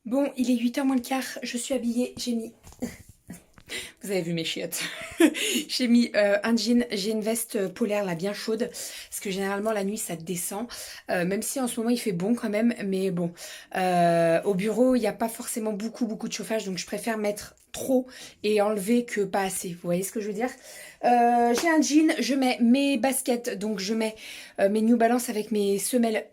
Bon, il est 8h moins le quart, je suis habillée, j'ai mis... Vous avez vu mes chiottes. J'ai mis un jean, j'ai une veste polaire là bien chaude, parce que généralement la nuit ça descend, même si en ce moment il fait bon quand même, mais bon, au bureau il n'y a pas forcément beaucoup de chauffage, donc je préfère mettre trop et enlever que pas assez, vous voyez ce que je veux dire. J'ai un jean, je mets mes baskets, donc je mets mes New Balance avec mes semelles.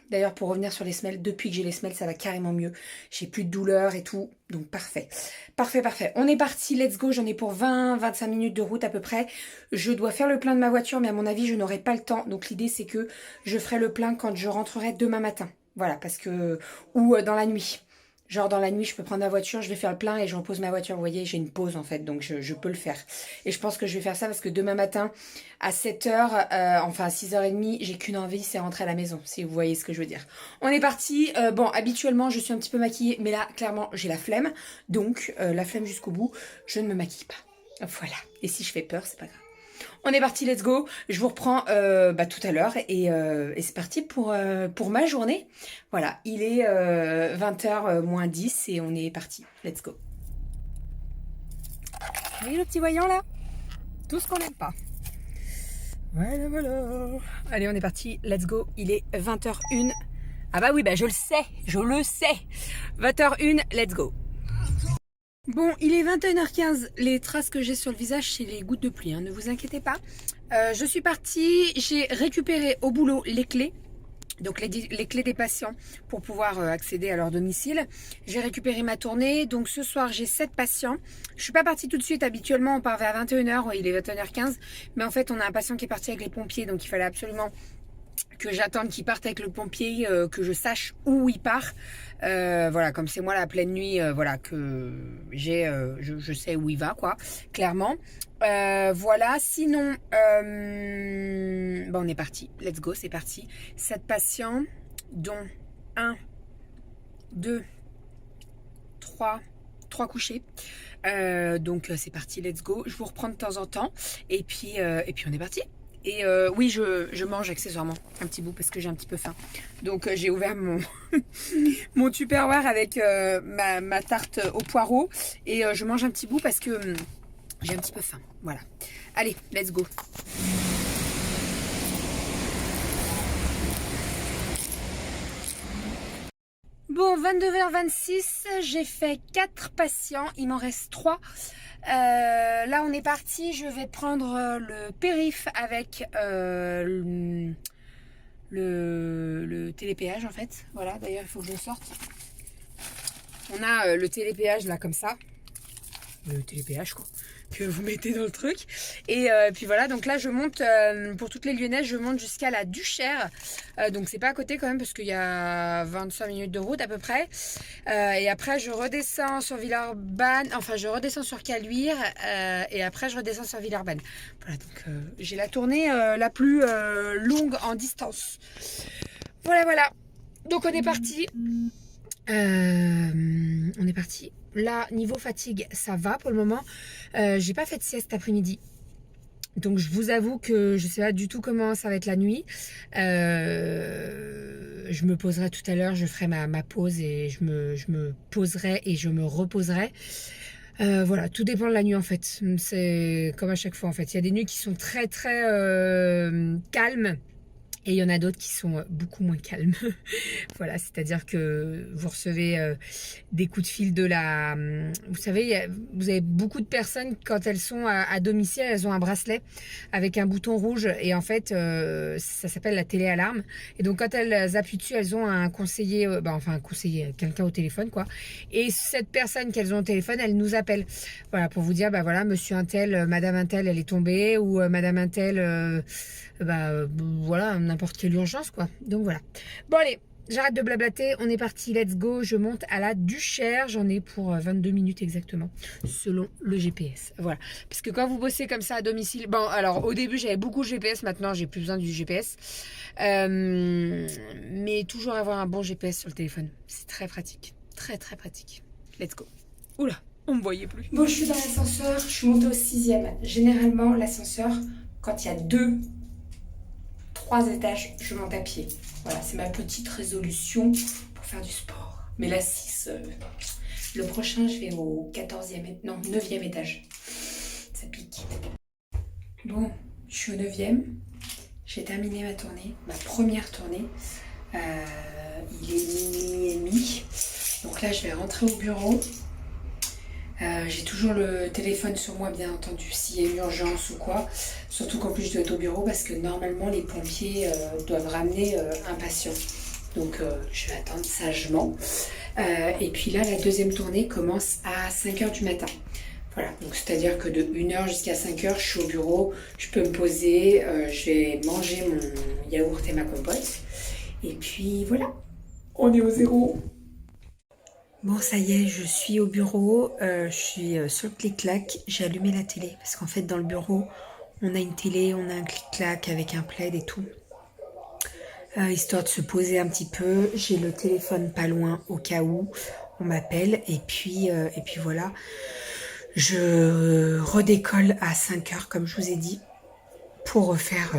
D'ailleurs, pour revenir sur les semelles, depuis que j'ai les semelles, ça va carrément mieux. J'ai plus de douleur et tout, donc parfait. Parfait. On est parti, let's go. J'en ai pour 20-25 minutes de route à peu près. Je dois faire le plein de ma voiture, mais à mon avis, je n'aurai pas le temps. Donc l'idée, c'est que je ferai le plein quand je rentrerai demain matin. Voilà, parce que... Ou dans la nuit. Genre dans la nuit, je peux prendre ma voiture, je vais faire le plein et je repose ma voiture. Vous voyez, j'ai une pause en fait, donc je peux le faire. Et je pense que je vais faire ça parce que demain matin, à 7h, enfin à 6h30, j'ai qu'une envie, c'est rentrer à la maison, si vous voyez ce que je veux dire. On est parti. Bon, habituellement, je suis un petit peu maquillée, mais là, clairement, j'ai la flemme. Donc, la flemme jusqu'au bout, je ne me maquille pas. Voilà. Et si je fais peur, c'est pas grave. On est parti, let's go. Je vous reprends tout à l'heure et c'est parti pour ma journée. Voilà, il est 20h moins 10 et on est parti. Let's go. Vous voyez le petit voyant là? Tout ce qu'on n'aime pas. Voilà. Allez, on est parti, let's go. Il est 20h01. Ah bah oui, bah je le sais. 20h01, let's go. Bon, il est 21h15. Les traces que j'ai sur le visage, c'est les gouttes de pluie, hein, ne vous inquiétez pas. Je suis partie, j'ai récupéré au boulot les clés. Donc les clés des patients pour pouvoir accéder à leur domicile. J'ai récupéré ma tournée. Donc ce soir, j'ai 7 patients. Je suis pas partie tout de suite. Habituellement, on part vers 21h. Il est 21h15. Mais en fait, on a un patient qui est parti avec les pompiers. Donc il fallait absolument que j'attende qu'il parte avec le pompier, que je sache où il part. Voilà, comme c'est moi la pleine nuit, voilà, que je sais où il va, quoi, clairement. Voilà, sinon, bon, on est parti, let's go, c'est parti. 7 patients, dont un, 2, 3 couchés. Donc c'est parti, let's go. Je vous reprends de temps en temps. Et puis on est parti. Et oui, je mange accessoirement un petit bout parce que j'ai un petit peu faim. Donc j'ai ouvert mon Tupperware avec ma tarte au poireau. Et je mange un petit bout parce que j'ai un petit peu faim. Voilà. Allez, let's go. Bon, 22h26, j'ai fait 4 patients, il m'en reste 3. Là, on est parti, je vais prendre le périph' avec le télépéage en fait. Voilà, d'ailleurs, il faut que je le sorte. On a le télépéage là comme ça. Le télépéage quoi, que vous mettez dans le truc. Et puis voilà, donc là je monte, pour toutes les Lyonnaises, je monte jusqu'à la Duchère. Donc c'est pas à côté quand même parce qu'il y a 25 minutes de route à peu près. Et après je redescends sur Villeurbanne, enfin je redescends sur Caluire et après je redescends sur Villeurbanne. Voilà, donc j'ai la tournée la plus longue en distance. Voilà. Donc on est parti. On est parti. Là, niveau fatigue, ça va pour le moment. J'ai pas fait de sieste après-midi. Donc je vous avoue que je sais pas du tout comment ça va être la nuit. Je me poserai tout à l'heure, je ferai ma pause et je me poserai et je me reposerai. Voilà, tout dépend de la nuit en fait. C'est comme à chaque fois en fait. Il y a des nuits qui sont très calmes. Et il y en a d'autres qui sont beaucoup moins calmes. Voilà, c'est-à-dire que vous recevez des coups de fil de la... Vous savez, vous avez beaucoup de personnes, quand elles sont à domicile, elles ont un bracelet avec un bouton rouge. Et en fait, ça s'appelle la téléalarme. Et donc, quand elles appuient dessus, elles ont un conseiller, enfin un conseiller, quelqu'un au téléphone, quoi. Et cette personne qu'elles ont au téléphone, elle nous appelle. Voilà, pour vous dire, bah voilà, monsieur untel, madame untel, elle est tombée. Ou madame untel... voilà, n'importe quelle urgence quoi. Donc voilà. Bon allez, j'arrête de blablater, on est parti, let's go. Je monte à la Duchère, j'en ai pour 22 minutes exactement, selon le GPS. Voilà, parce que quand vous bossez comme ça à domicile, bon alors au début j'avais beaucoup de GPS, maintenant j'ai plus besoin du GPS. Mais toujours avoir un bon GPS sur le téléphone, c'est très pratique, très pratique. Let's go. Oula, on me voyait plus. Bon, je suis dans l'ascenseur, je suis montée au 6e. Généralement l'ascenseur, quand il y a 3 étages, je monte à pied. Voilà, c'est ma petite résolution pour faire du sport. Mais la 6, le prochain, je vais au 14e, non, 9e étage. Ça pique. Bon, je suis au 9e. J'ai terminé ma tournée, ma première tournée. Il est minuit et demi. Donc là, je vais rentrer au bureau. J'ai toujours le téléphone sur moi, bien entendu, s'il y a une urgence ou quoi. Surtout qu'en plus, je dois être au bureau parce que normalement, les pompiers doivent ramener un patient. Donc, je vais attendre sagement. Et puis là, la deuxième tournée commence à 5h du matin. Voilà, donc c'est-à-dire que de 1h jusqu'à 5h, je suis au bureau, je peux me poser, je vais manger mon yaourt et ma compote. Et puis voilà, on est au zéro. Bon, ça y est, je suis au bureau, je suis sur le clic-clac, j'ai allumé la télé. Parce qu'en fait, dans le bureau, on a une télé, on a un clic-clac avec un plaid et tout. Histoire de se poser un petit peu. J'ai le téléphone pas loin au cas où on m'appelle. Et puis voilà. Je redécolle à 5h, comme je vous ai dit, pour refaire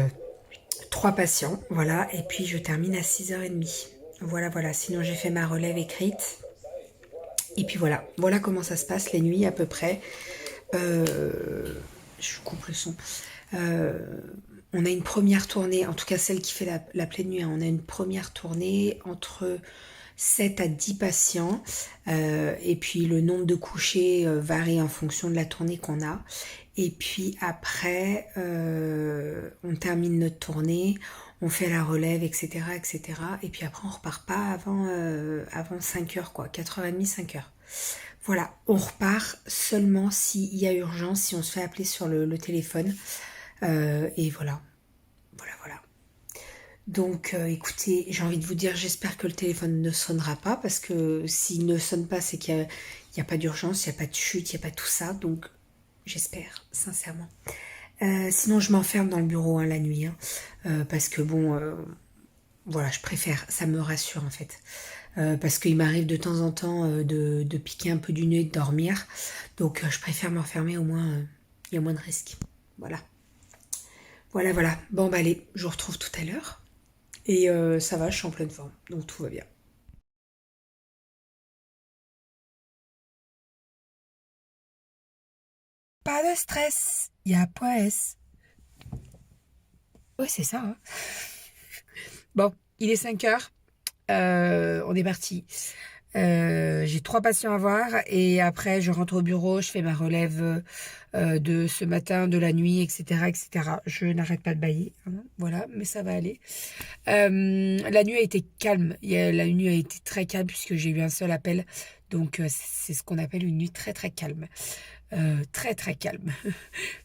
3 patients. Voilà. Et puis je termine à 6h30. Voilà, voilà. Sinon, j'ai fait ma relève écrite. Et puis voilà. Voilà comment ça se passe les nuits à peu près. Je coupe le son. On a une première tournée, en tout cas celle qui fait la pleine nuit, hein, on a une première tournée entre 7 à 10 patients et puis le nombre de couchés varie en fonction de la tournée qu'on a. Et puis après, on termine notre tournée, on fait la relève, etc., etc. Et puis après, on repart pas avant 5h, quoi, 4h30, 5h. Voilà, on repart seulement s'il y a urgence, si on se fait appeler sur le téléphone. Et voilà, voilà. Donc écoutez, j'ai envie de vous dire, j'espère que le téléphone ne sonnera pas, parce que s'il ne sonne pas, c'est qu'il n'y a pas d'urgence, il n'y a pas de chute, il n'y a pas tout ça, donc j'espère, sincèrement. Sinon, je m'enferme dans le bureau la nuit, parce que bon, voilà, je préfère, ça me rassure en fait. Parce qu'il m'arrive de temps en temps de piquer un peu du nez et de dormir, donc je préfère m'enfermer, au moins il y a moins de risques. Voilà. Voilà, voilà. Bon, bah allez, je vous retrouve tout à l'heure. Et ça va, je suis en pleine forme, donc tout va bien. Pas de stress, il y a point S. Ouais, c'est ça, hein. Bon, il est 5h, on est parti. J'ai 3 patients à voir et après je rentre au bureau, je fais ma relève de ce matin, de la nuit, etc., etc. Je n'arrête pas de bailler, hein, voilà, mais ça va aller. La nuit a été calme, la nuit a été très calme puisque j'ai eu un seul appel, donc c'est ce qu'on appelle une nuit très très calme. Très très calme,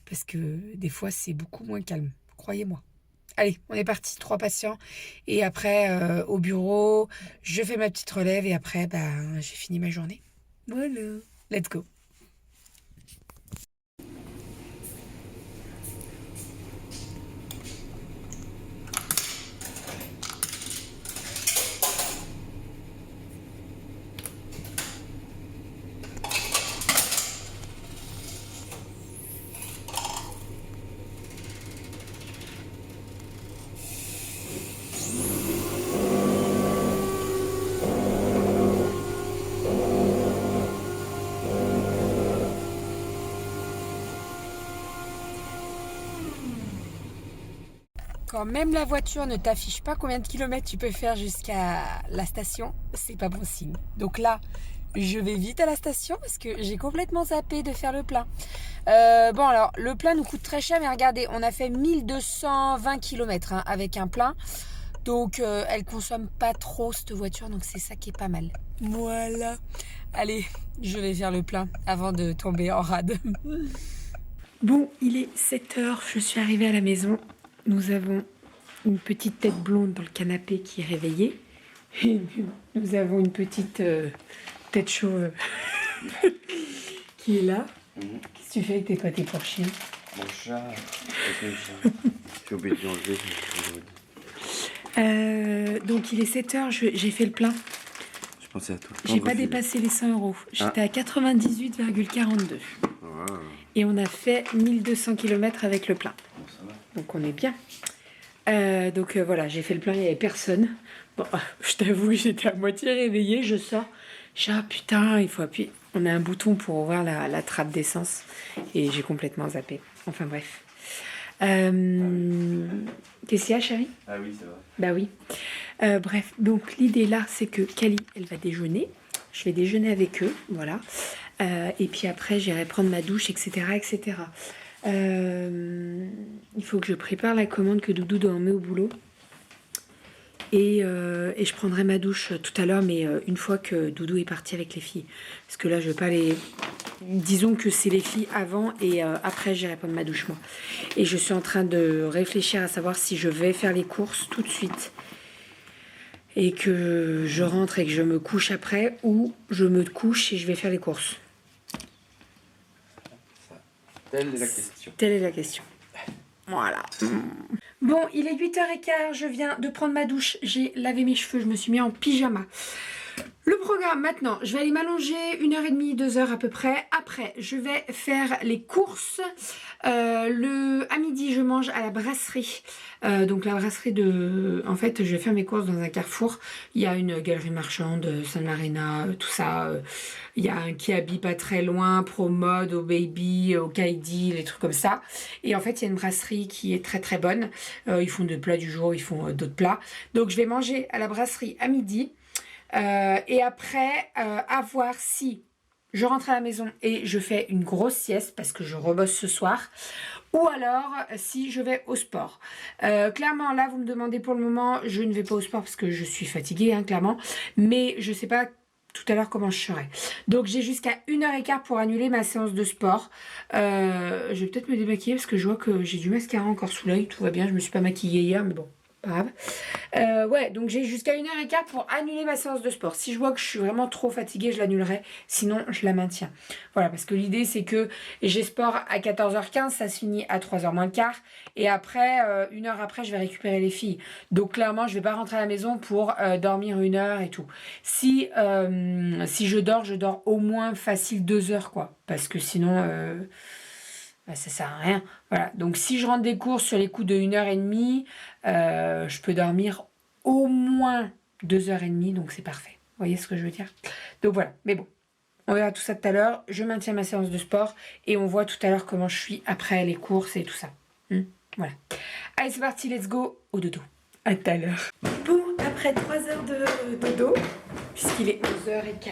parce que des fois c'est beaucoup moins calme, croyez-moi. Allez, on est parti, 3 patients. Et après, au bureau, je fais ma petite relève et après, j'ai fini ma journée. Voilà, let's go. Quand même la voiture ne t'affiche pas combien de kilomètres tu peux faire jusqu'à la station, c'est pas bon signe. Donc là, je vais vite à la station parce que j'ai complètement zappé de faire le plein. Bon alors, le plein nous coûte très cher, mais regardez, on a fait 1220 km avec un plein. Donc elle consomme pas trop cette voiture, donc c'est ça qui est pas mal. Voilà. Allez, je vais faire le plein avant de tomber en rade. Bon, il est 7h, je suis arrivée à la maison. Nous avons une petite tête blonde dans le canapé qui est réveillée. Et nous avons une petite tête chauve qui est là. Qu'est-ce que tu fais avec tes pâtés pour chien? Mon chat, c'est un chat. J'ai oublié de l'enlever. Donc il est 7h, j'ai fait le plein. Je pensais à toi. J'ai pas dépassé les 100 euros. J'étais à 98,42. Wow. Et on a fait 1200 km avec le plein. Bon, ça va. Donc on est bien. Donc voilà, j'ai fait le plein, il n'y avait personne. Bon, je t'avoue, j'étais à moitié réveillée, je sors. J'ai ah putain, il faut appuyer. On a un bouton pour ouvrir la trappe d'essence et j'ai complètement zappé. Enfin bref. Qu'est-ce qu'il y a, chérie? Ah oui, c'est vrai. Bah oui. Bref, donc l'idée là, c'est que Kali, elle va déjeuner. Je vais déjeuner avec eux, voilà. Et puis après, j'irai prendre ma douche, etc., etc. Il faut que je prépare la commande que Doudou doit emmener au boulot. Et je prendrai ma douche tout à l'heure, mais une fois que Doudou est parti avec les filles. Parce que là, je vais pas les... Disons que c'est les filles avant et après, j'irai prendre ma douche, moi. Et je suis en train de réfléchir à savoir si je vais faire les courses tout de suite. Et que je rentre et que je me couche après, ou je me couche et je vais faire les courses. Telle est la question. Telle est la question. Voilà. Bon, il est 8h15, je viens de prendre ma douche, j'ai lavé mes cheveux, je me suis mis en pyjama. Le programme maintenant, je vais aller m'allonger 1h30, 2h à peu près. Après, je vais faire les courses. À midi, je mange à la brasserie. Donc la brasserie de... En fait, je vais faire mes courses dans un carrefour. Il y a une galerie marchande, San Marina, tout ça. Il y a un Kiabi pas très loin, Promode, au Baby, au Kaidi, les trucs comme ça. Et en fait, il y a une brasserie qui est très très bonne. Ils font des plats du jour, ils font d'autres plats. Donc je vais manger à la brasserie à midi. Et après, à voir si je rentre à la maison et je fais une grosse sieste parce que je rebosse ce soir, ou alors si je vais au sport. Clairement, là, vous me demandez pour le moment, je ne vais pas au sport parce que je suis fatiguée, hein, clairement, mais je ne sais pas tout à l'heure comment je serai. Donc j'ai jusqu'à 1h15 pour annuler ma séance de sport. Je vais peut-être me démaquiller parce que je vois que j'ai du mascara encore sous l'œil, tout va bien, je me suis pas maquillée hier, mais bon. Pas grave. Ouais, donc j'ai jusqu'à 1h15 pour annuler ma séance de sport. Si je vois que je suis vraiment trop fatiguée, je l'annulerai. Sinon, je la maintiens. Voilà, parce que l'idée, c'est que j'ai sport à 14h15, ça se finit à 3h moins le quart. Et après, 1h après, je vais récupérer les filles. Donc clairement, je vais pas rentrer à la maison pour dormir 1h et tout. Si je dors au moins facile 2h, quoi. Parce que sinon... bah, ça sert à rien. Voilà. Donc si je rentre des courses sur les coups de 1h30, je peux dormir au moins 2h30, donc c'est parfait. Vous voyez ce que je veux dire? Donc voilà, mais bon, on verra tout ça tout à l'heure. Je maintiens ma séance de sport et on voit tout à l'heure comment je suis après les courses et tout ça. Voilà. Allez, c'est parti, let's go au dodo. À tout à l'heure. Bon, après 3 heures de dodo, puisqu'il est 11h15,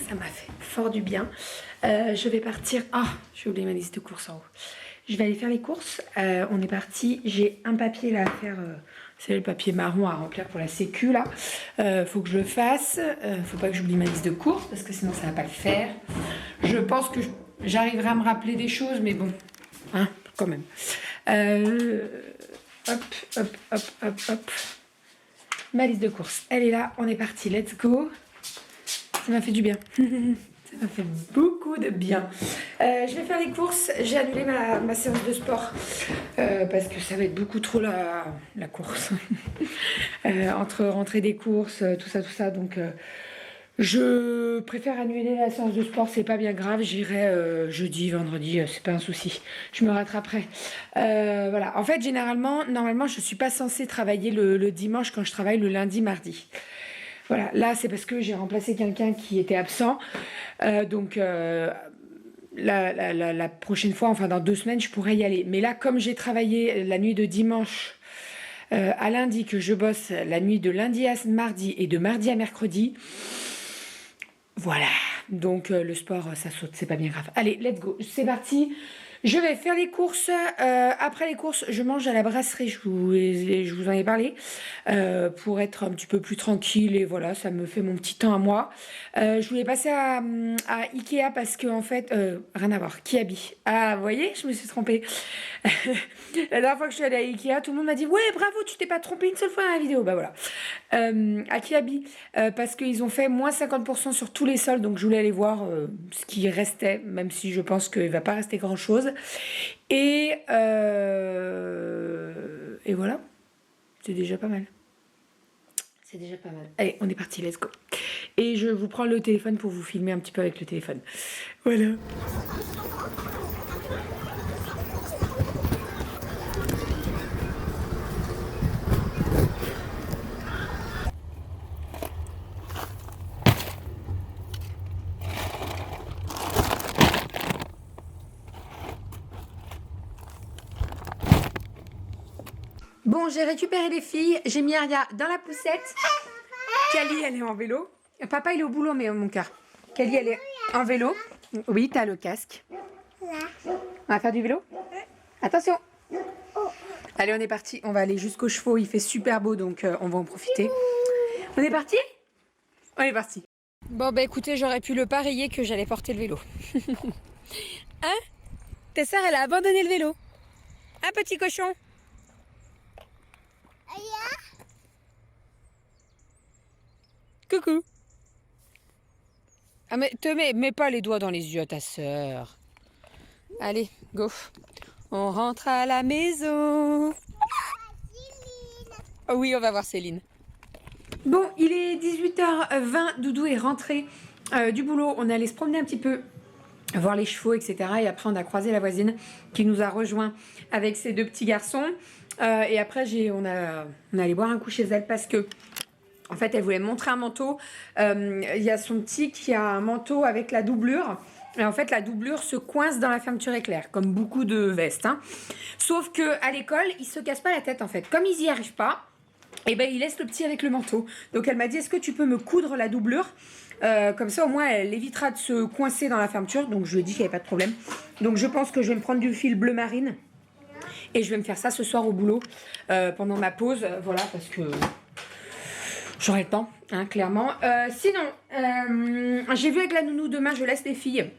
ça m'a fait fort du bien. Je vais partir... Ah, j'ai oublié ma liste de courses en haut. Je vais aller faire les courses. On est parti. J'ai un papier là à faire. C'est le papier marron à remplir pour la sécu là. Faut que je le fasse. Faut pas que j'oublie ma liste de courses parce que sinon ça va pas le faire. Je pense que j'arriverai à me rappeler des choses, mais bon, hein, quand même. Hop, hop, hop, hop, hop. Ma liste de courses, elle est là. On est parti. Let's go. Ça m'a fait du bien. Ça m'a fait beaucoup de bien. Je vais faire les courses. J'ai annulé ma séance de sport parce que ça va être beaucoup trop la course. Entre rentrer des courses, tout ça. Donc, je préfère annuler la séance de sport. C'est pas bien grave. J'irai jeudi, vendredi. C'est pas un souci. Je me rattraperai. Voilà. En fait, normalement, je suis pas censée travailler le dimanche quand je travaille le lundi, mardi. Voilà, là c'est parce que j'ai remplacé quelqu'un qui était absent. Donc la prochaine fois, enfin dans 2 semaines, je pourrais y aller. Mais là, comme j'ai travaillé la nuit de dimanche à lundi, que je bosse la nuit de lundi à mardi et de mardi à mercredi, voilà. Donc le sport, ça saute, c'est pas bien grave. Allez, let's go, c'est parti. Je vais faire les courses. Après les courses, je mange à la brasserie. Je vous en ai parlé. Pour être un petit peu plus tranquille. Et voilà, ça me fait mon petit temps à moi. Je voulais passer à Ikea parce que en fait... rien à voir. Kiabi. Ah, vous voyez, je me suis trompée. La dernière fois que je suis allée à Ikea, tout le monde m'a dit « Ouais, bravo, tu t'es pas trompée une seule fois dans la vidéo. » Bah voilà. À Kiabi. Parce qu'ils ont fait moins 50% sur tous les soldes. Donc je voulais aller voir ce qui restait. Même si je pense qu'il va pas rester grand-chose. Et voilà, c'est déjà pas mal. C'est déjà pas mal. Allez, on est parti, let's go. Et je vous prends le téléphone pour vous filmer un petit peu avec le téléphone. Voilà. Bon, j'ai récupéré les filles, j'ai mis Aria dans la poussette. Kali, elle est en vélo. Papa, il est au boulot, mais mon cœur. Kali, elle est en vélo. Oui, t'as le casque. On va faire du vélo? Attention. Allez, on est parti. On va aller jusqu'aux chevaux. Il fait super beau, donc on va en profiter. On est parti? On est parti. Bon, bah écoutez, j'aurais pu le parier que j'allais porter le vélo. Hein? Ta sœur, elle a abandonné le vélo. Un petit cochon. Coucou. Ah mais mets pas les doigts dans les yeux à ta sœur. Allez, go. On rentre à la maison. Oh oui, on va voir Céline. Bon, il est 18h20. Doudou est rentré du boulot. On est allé se promener un petit peu, voir les chevaux, etc. Et après, on a croisé la voisine qui nous a rejoint avec ses deux petits garçons. Et après, on est allé boire un coup chez elle parce que en fait, elle voulait me montrer un manteau. Il y a son petit qui a un manteau avec la doublure. Et en fait, la doublure se coince dans la fermeture éclair, comme beaucoup de vestes. Hein. Sauf qu'à l'école, ils se cassent pas la tête, en fait. Comme ils n'y arrivent pas, eh ben, ils laissent le petit avec le manteau. Donc, elle m'a dit, est-ce que tu peux me coudre la doublure? Comme ça, au moins, elle évitera de se coincer dans la fermeture. Donc, je lui ai dit qu'il n'y avait pas de problème. Donc, je pense que je vais me prendre du fil bleu marine. Et je vais me faire ça ce soir au boulot, pendant ma pause. Voilà, parce que... j'aurai le temps, hein, clairement. Sinon, j'ai vu avec la nounou, demain, je laisse les filles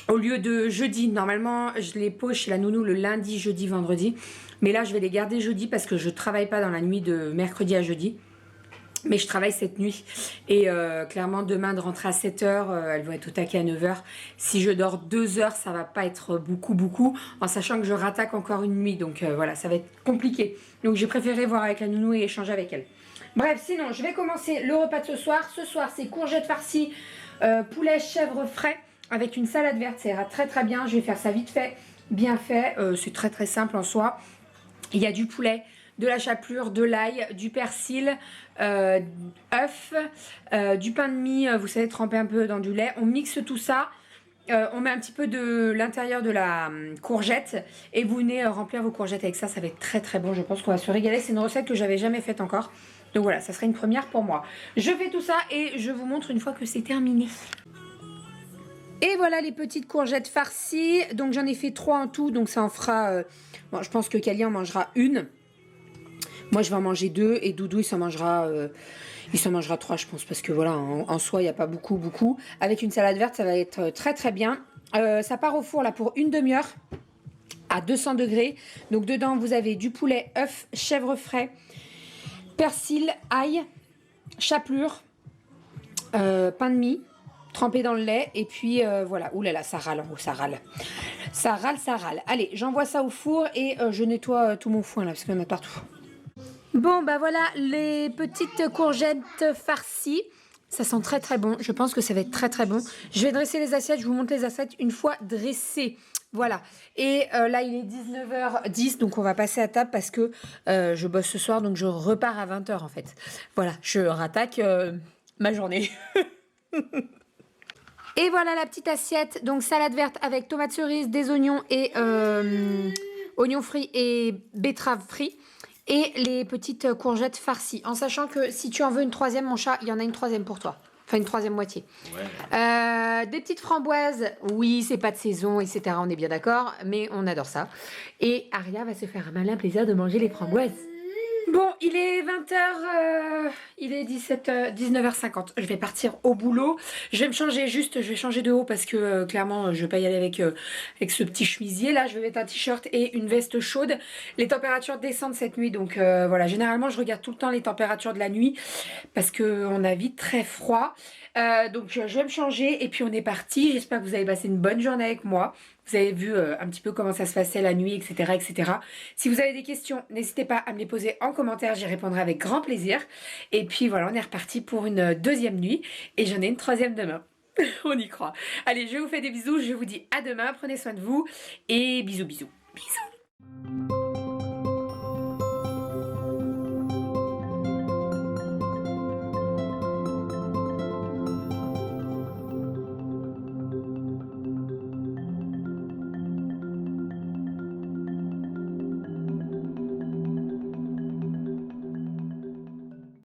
au lieu de jeudi. Normalement, je les pose chez la nounou le lundi, jeudi, vendredi. Mais là, je vais les garder jeudi parce que je travaille pas dans la nuit de mercredi à jeudi. Mais je travaille cette nuit. Et clairement, demain, de rentrer à 7h, elles vont être au taquet à 9h. Si je dors 2 heures, ça va pas être beaucoup. En sachant que je rattaque encore une nuit. Donc voilà, ça va être compliqué. Donc j'ai préféré voir avec la nounou et échanger avec elle. Bref, sinon, je vais commencer le repas de ce soir. Ce soir, c'est courgettes farcies, poulet, chèvre frais avec une salade verte. Ça ira très très bien. Je vais faire ça vite fait, bien fait. C'est très très simple en soi. Il y a du poulet, de la chapelure, de l'ail, du persil, œuf, du pain de mie, vous savez, trempé un peu dans du lait. On mixe tout ça. On met un petit peu de l'intérieur de la courgette et vous venez remplir vos courgettes avec ça. Ça va être très très bon. Je pense qu'on va se régaler. C'est une recette que j'avais jamais faite encore. Donc voilà, ça serait une première pour moi. Je fais tout ça et je vous montre une fois que c'est terminé. Et voilà les petites courgettes farcies. Donc j'en ai fait 3 en tout. Donc ça en fera... bon, je pense que Kali en mangera une. Moi je vais en manger 2 et Doudou il s'en mangera 3 je pense. Parce que voilà, en soi il n'y a pas beaucoup. Avec une salade verte ça va être très très bien. Ça part au four là pour une demi-heure à 200 degrés. Donc dedans vous avez du poulet, œuf, chèvre frais, persil, ail, chapelure, pain de mie trempé dans le lait et puis voilà. Ouh là là, ça râle, ça râle. Ça râle. Allez, j'envoie ça au four et je nettoie tout mon foin là parce qu'il y en a partout. Bon bah voilà les petites courgettes farcies. Ça sent très très bon. Je pense que ça va être très très bon. Je vais dresser les assiettes. Je vous montre les assiettes une fois dressées. Voilà. Et là, il est 19h10. Donc, on va passer à table parce que je bosse ce soir. Donc, je repars à 20h en fait. Voilà. Je rattaque ma journée. Et voilà la petite assiette. Donc, salade verte avec tomates cerises, des oignons et oignons frits et betteraves frits. Et les petites courgettes farcies. En sachant que si tu en veux une troisième, mon chat, il y en a une troisième pour toi. Enfin, une troisième moitié. Ouais. Des petites framboises. Oui, c'est pas de saison, etc. On est bien d'accord. Mais on adore ça. Et Aria va se faire un malin plaisir de manger les framboises. Bon, il est 20h, il est 19h50. Je vais partir au boulot. Je vais me changer juste, je vais changer de haut parce que clairement, je vais pas y aller avec ce petit chemisier là. Je vais mettre un t-shirt et une veste chaude. Les températures descendent cette nuit, donc voilà. Généralement, je regarde tout le temps les températures de la nuit parce qu'on a vite très froid. Donc je vais me changer et puis on est parti. J'espère que vous avez passé une bonne journée avec moi. Vous avez vu un petit peu comment ça se passait la nuit, etc. Si vous avez des questions, n'hésitez pas à me les poser en commentaire. J'y répondrai avec grand plaisir. Et puis voilà, on est reparti pour une deuxième nuit. Et j'en ai une troisième demain. On y croit. Allez, je vous fais des bisous. Je vous dis à demain. Prenez soin de vous. Et bisous. Bisous.